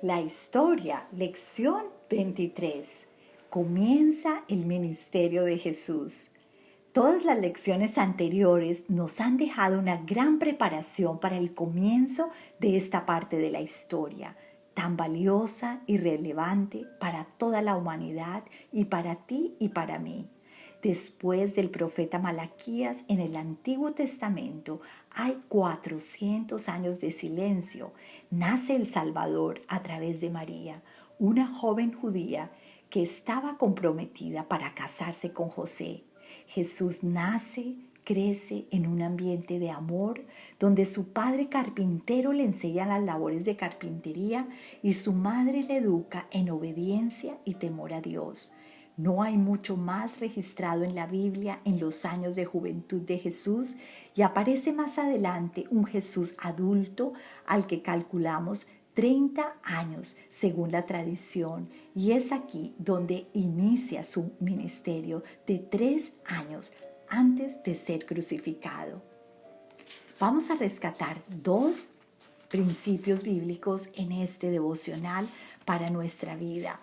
La historia, lección 23. Comienza el ministerio de Jesús. Todas las lecciones anteriores nos han dejado una gran preparación para el comienzo de esta parte de la historia, tan valiosa y relevante para toda la humanidad y para ti y para mí. Después del profeta Malaquías en el Antiguo Testamento hay 400 años de silencio. Nace el Salvador a través de María, una joven judía que estaba comprometida para casarse con José. Jesús nace, crece en un ambiente de amor donde su padre carpintero le enseña las labores de carpintería y su madre le educa en obediencia y temor a Dios. No hay mucho más registrado en la Biblia en los años de juventud de Jesús y aparece más adelante un Jesús adulto al que calculamos 30 años según la tradición, y es aquí donde inicia su ministerio de 3 años antes de ser crucificado. Vamos a rescatar 2 principios bíblicos en este devocional para nuestra vida.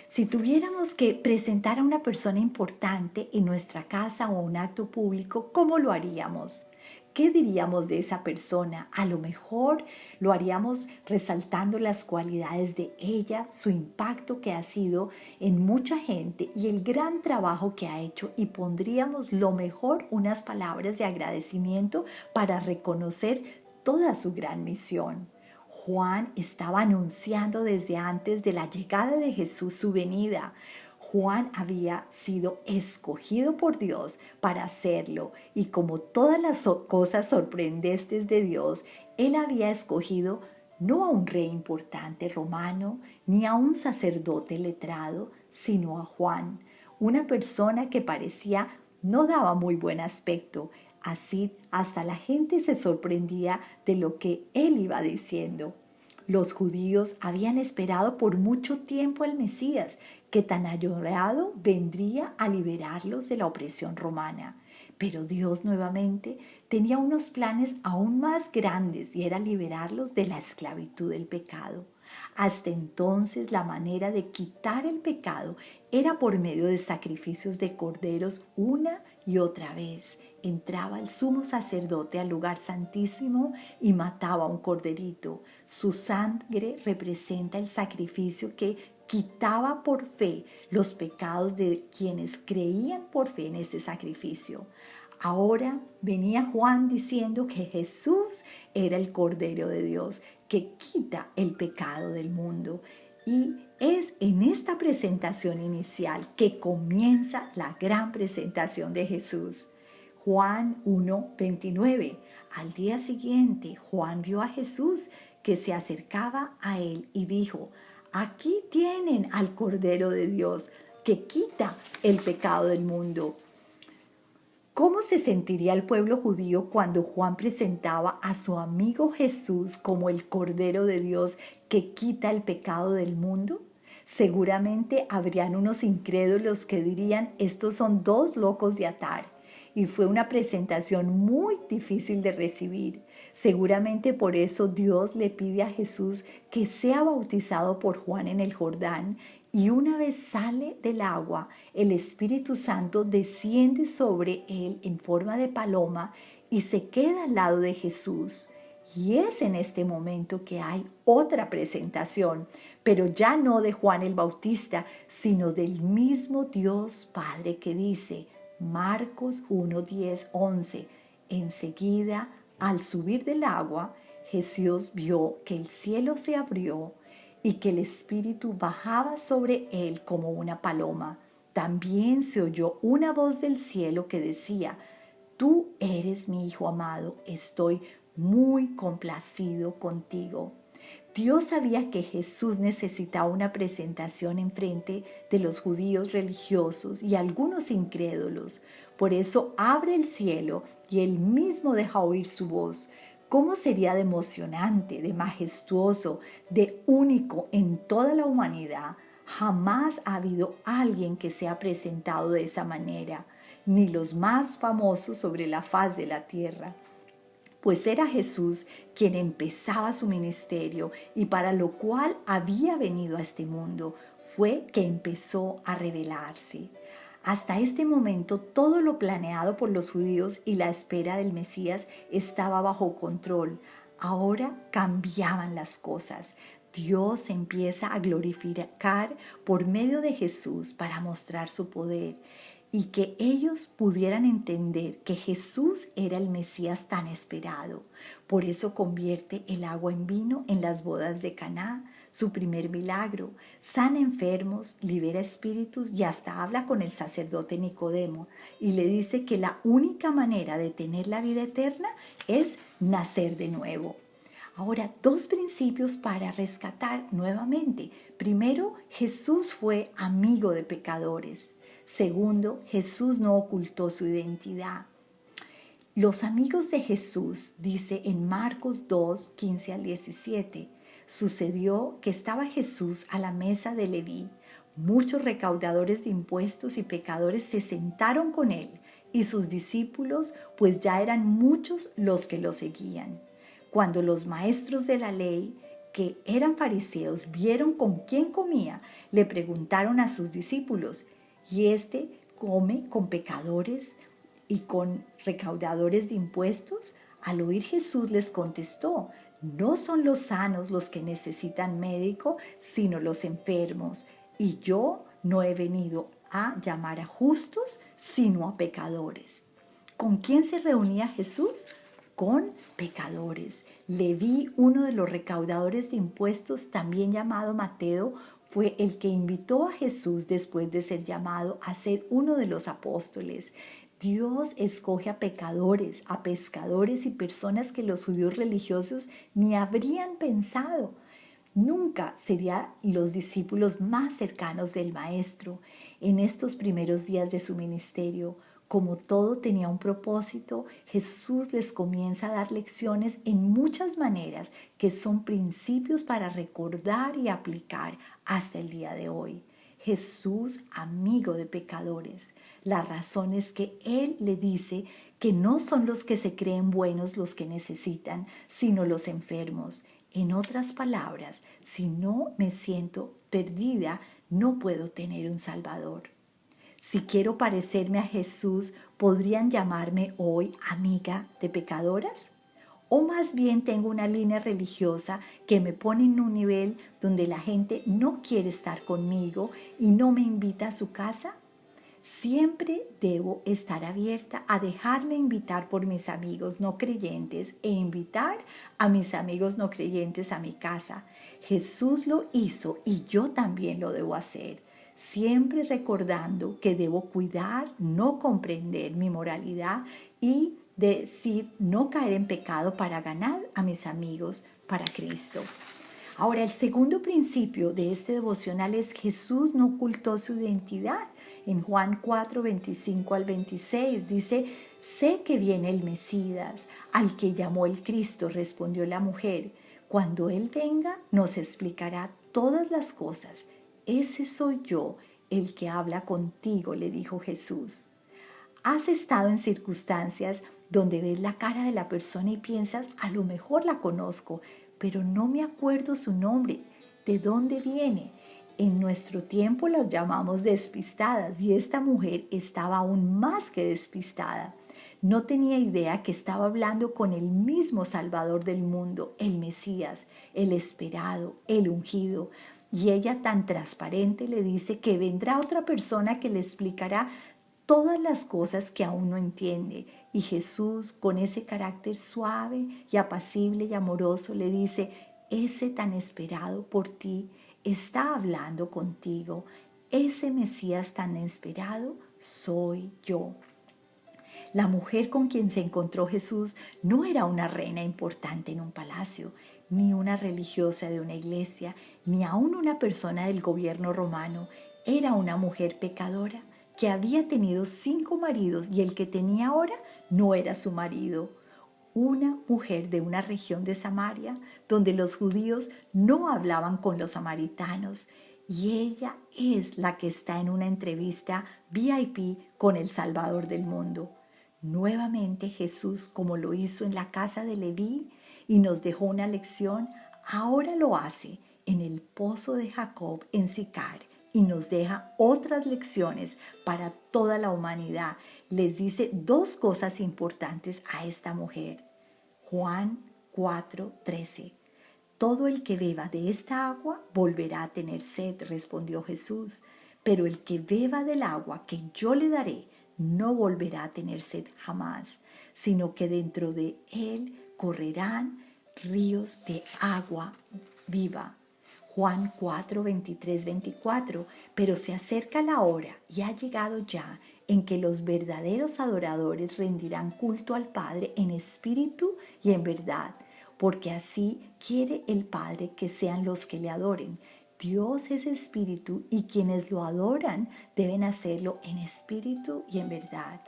Si tuviéramos que presentar a una persona importante en nuestra casa o un acto público, ¿cómo lo haríamos? ¿Qué diríamos de esa persona? A lo mejor lo haríamos resaltando las cualidades de ella, su impacto que ha sido en mucha gente y el gran trabajo que ha hecho, y pondríamos lo mejor unas palabras de agradecimiento para reconocer toda su gran misión. Juan estaba anunciando desde antes de la llegada de Jesús su venida. Juan había sido escogido por Dios para hacerlo, y como todas las cosas sorprendentes de Dios, él había escogido no a un rey importante romano ni a un sacerdote letrado, sino a Juan, una persona que parecía no daba muy buen aspecto. Así hasta la gente se sorprendía de lo que él iba diciendo. Los judíos habían esperado por mucho tiempo al Mesías, que tan añorado vendría a liberarlos de la opresión romana. Pero Dios nuevamente tenía unos planes aún más grandes, y era liberarlos de la esclavitud del pecado. Hasta entonces la manera de quitar el pecado era por medio de sacrificios de corderos una y otra vez. Entraba el sumo sacerdote al lugar santísimo y mataba un corderito. Su sangre representa el sacrificio que quitaba por fe los pecados de quienes creían por fe en ese sacrificio. Ahora venía Juan diciendo que Jesús era el Cordero de Dios que quita el pecado del mundo. Y es en esta presentación inicial que comienza la gran presentación de Jesús. Juan 1:29. Al día siguiente, Juan vio a Jesús que se acercaba a él y dijo: aquí tienen al Cordero de Dios que quita el pecado del mundo. ¿Cómo se sentiría el pueblo judío cuando Juan presentaba a su amigo Jesús como el Cordero de Dios que quita el pecado del mundo? Seguramente habrían unos incrédulos que dirían: estos son 2 locos de atar. Y fue una presentación muy difícil de recibir. Seguramente por eso Dios le pide a Jesús que sea bautizado por Juan en el Jordán, y una vez sale del agua, el Espíritu Santo desciende sobre él en forma de paloma y se queda al lado de Jesús. Y es en este momento que hay otra presentación, pero ya no de Juan el Bautista, sino del mismo Dios Padre, que dice, Marcos 1:10-11, enseguida, al subir del agua, Jesús vio que el cielo se abrió y que el Espíritu bajaba sobre él como una paloma. También se oyó una voz del cielo que decía: tú eres mi Hijo amado, estoy muy complacido contigo. Dios sabía que Jesús necesitaba una presentación en frente de los judíos religiosos y algunos incrédulos. Por eso abre el cielo y él mismo deja oír su voz. ¿Cómo sería de emocionante, de majestuoso, de único en toda la humanidad? Jamás ha habido alguien que se ha presentado de esa manera, ni los más famosos sobre la faz de la tierra. pues era Jesús quien empezaba su ministerio y para lo cual había venido a este mundo, fue que empezó a revelarse. Hasta este momento todo lo planeado por los judíos y la espera del Mesías estaba bajo control. Ahora cambiaban las cosas. Dios empieza a glorificar por medio de Jesús para mostrar su poder y que ellos pudieran entender que Jesús era el Mesías tan esperado. Por eso convierte el agua en vino en las bodas de Caná, su primer milagro, sana enfermos, libera espíritus y hasta habla con el sacerdote Nicodemo y le dice que la única manera de tener la vida eterna es nacer de nuevo. Ahora, dos principios para rescatar nuevamente. Primero, Jesús fue amigo de pecadores. Segundo, Jesús no ocultó su identidad. Los amigos de Jesús, dice en Marcos 2, 15 al 17, sucedió que estaba Jesús a la mesa de Leví. Muchos recaudadores de impuestos y pecadores se sentaron con él y sus discípulos, pues ya eran muchos los que lo seguían. Cuando los maestros de la ley, que eran fariseos, vieron con quién comía, le preguntaron a sus discípulos, ¿y este come con pecadores y con recaudadores de impuestos? Al oír Jesús les contestó, no son los sanos los que necesitan médico, sino los enfermos. Y yo no he venido a llamar a justos, sino a pecadores. ¿Con quién se reunía Jesús? Con pecadores. Leví, uno de los recaudadores de impuestos, también llamado Mateo, fue el que invitó a Jesús después de ser llamado a ser uno de los apóstoles. Dios escoge a pecadores, a pescadores y personas que los judíos religiosos ni habrían pensado. Nunca serían los discípulos más cercanos del Maestro. En estos primeros días de su ministerio, como todo tenía un propósito, Jesús les comienza a dar lecciones en muchas maneras que son principios para recordar y aplicar hasta el día de hoy. Jesús, amigo de pecadores. La razón es que Él le dice que no son los que se creen buenos los que necesitan, sino los enfermos. En otras palabras, si no me siento perdida, no puedo tener un Salvador. Si quiero parecerme a Jesús, ¿podrían llamarme hoy amiga de pecadoras? ¿O más bien tengo una línea religiosa que me pone en un nivel donde la gente no quiere estar conmigo y no me invita a su casa? Siempre debo estar abierta a dejarme invitar por mis amigos no creyentes e invitar a mis amigos no creyentes a mi casa. Jesús lo hizo y yo también lo debo hacer. Siempre recordando que debo cuidar, no comprender mi moralidad y decir no caer en pecado para ganar a mis amigos para Cristo. Ahora, el segundo principio de este devocional es Jesús no ocultó su identidad. En Juan 4, 25 al 26 dice, sé que viene el Mesías, al que llamó el Cristo, respondió la mujer. Cuando Él venga, nos explicará todas las cosas. Ese soy yo, el que habla contigo, le dijo Jesús. ¿Has estado en circunstancias donde ves la cara de la persona y piensas, a lo mejor la conozco, pero no me acuerdo su nombre, de dónde viene? En nuestro tiempo las llamamos despistadas y esta mujer estaba aún más que despistada. No tenía idea que estaba hablando con el mismo Salvador del mundo, el Mesías, el esperado, el ungido. Y ella tan transparente le dice que vendrá otra persona que le explicará todas las cosas que aún no entiende. Y Jesús, con ese carácter suave y apacible y amoroso, le dice, ese tan esperado por ti está hablando contigo. Ese Mesías tan esperado soy yo. La mujer con quien se encontró Jesús no era una reina importante en un palacio, ni una religiosa de una iglesia, ni aún una persona del gobierno romano. Era una mujer pecadora que había tenido 5 maridos y el que tenía ahora no era su marido. Una mujer de una región de Samaria donde los judíos no hablaban con los samaritanos, y ella es la que está en una entrevista VIP con el Salvador del mundo. Nuevamente Jesús, como lo hizo en la casa de Leví y nos dejó una lección, ahora lo hace en el pozo de Jacob en Sicar y nos deja otras lecciones para toda la humanidad. Les dice dos cosas importantes a esta mujer. Juan 4:13. Todo el que beba de esta agua volverá a tener sed, respondió Jesús, pero el que beba del agua que yo le daré no volverá a tener sed jamás, sino que dentro de él correrán ríos de agua viva. Juan 4:23-24. Pero se acerca la hora y ha llegado ya en que los verdaderos adoradores rendirán culto al Padre en espíritu y en verdad, porque así quiere el Padre que sean los que le adoren. Dios es espíritu y quienes lo adoran deben hacerlo en espíritu y en verdad.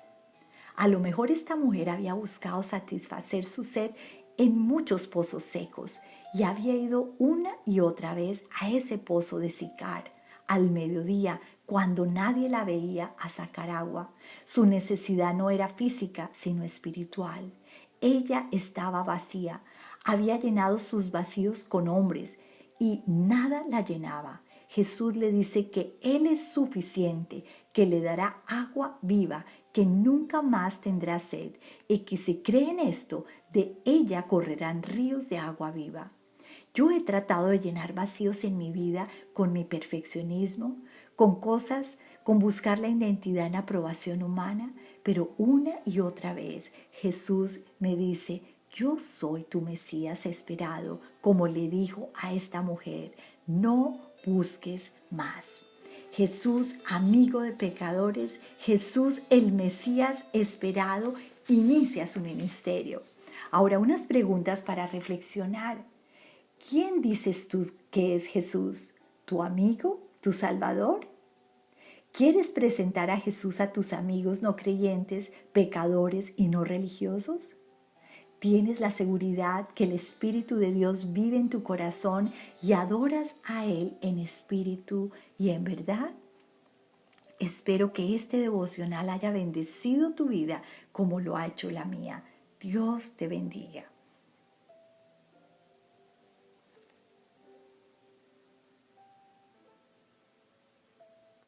A lo mejor esta mujer había buscado satisfacer su sed en muchos pozos secos y había ido una y otra vez a ese pozo de Sicar al mediodía cuando nadie la veía a sacar agua. Su necesidad no era física sino espiritual. Ella estaba vacía, había llenado sus vacíos con hombres y nada la llenaba. Jesús le dice que Él es suficiente, que le dará agua viva, que nunca más tendrá sed y que si cree en esto, de ella correrán ríos de agua viva. Yo he tratado de llenar vacíos en mi vida con mi perfeccionismo, con cosas, con buscar la identidad en aprobación humana, pero una y otra vez Jesús me dice, yo soy tu Mesías esperado, como le dijo a esta mujer, no busques más. Jesús, amigo de pecadores, Jesús, el Mesías esperado, inicia su ministerio. Ahora, unas preguntas para reflexionar. ¿Quién dices tú que es Jesús? ¿Tu amigo? ¿Tu Salvador? ¿Quieres presentar a Jesús a tus amigos no creyentes, pecadores y no religiosos? ¿Tienes la seguridad que el Espíritu de Dios vive en tu corazón y adoras a Él en espíritu y en verdad? Espero que este devocional haya bendecido tu vida como lo ha hecho la mía. Dios te bendiga.